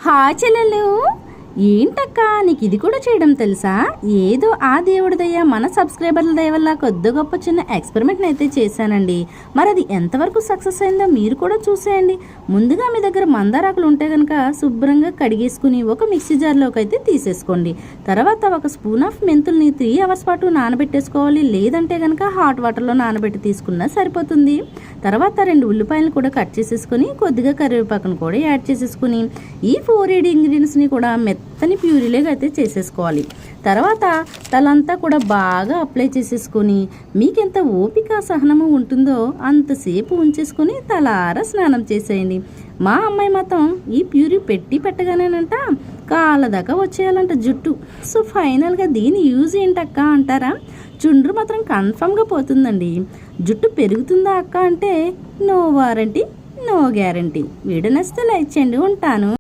Hi చెల్లెలు, ఏంటక్క నీకు ఇది కూడా చేయడం తెలుసా? ఏదో ఆ దేవుడి దయ మన సబ్స్క్రైబర్ల దయ వల్ల కొద్ది గొప్ప చిన్న ఎక్స్పెరిమెంట్ని అయితే చేశానండి. మరి అది ఎంతవరకు సక్సెస్ అయిందో మీరు కూడా చూసేయండి. ముందుగా మీ దగ్గర మందారాకులు ఉంటే కనుక శుభ్రంగా కడిగేసుకుని ఒక మిక్సీ జార్లోకి అయితే తీసేసుకోండి. తర్వాత ఒక స్పూన్ ఆఫ్ మెంతుల్ని 3 అవర్స్ పాటు నానబెట్టేసుకోవాలి. లేదంటే కనుక హాట్ వాటర్లో నానబెట్టి తీసుకున్నా సరిపోతుంది. తర్వాత 2 ఉల్లిపాయలు కూడా కట్ చేసేసుకొని కొద్దిగా కరివేపాకును కూడా యాడ్ చేసేసుకుని ఈ 4 ఇంగ్రీడియంట్స్ని కూడా మెత్తని ప్యూరీలాగా అయితే చేసేసుకోవాలి. తర్వాత తలంతా కూడా బాగా అప్లై చేసేసుకొని మీకెంత ఓపిక సహనము ఉంటుందో అంతసేపు ఉంచేసుకొని తలార స్నానం చేసేయండి. మా అమ్మాయి మాత్రం ఈ ప్యూరీ పెట్టగానేనంట కాళ్ళ దాకా వచ్చేయాలంట జుట్టు. సో ఫైనల్గా దీని యూజ్ ఏంటక్క అంటారా? చుండ్రు మాత్రం కన్ఫామ్గా పోతుందండి. జుట్టు పెరుగుతుందా అక్క అంటే no warranty no guarantee. Video నచ్చితే లైక్ చేయండి. ఉంటాను.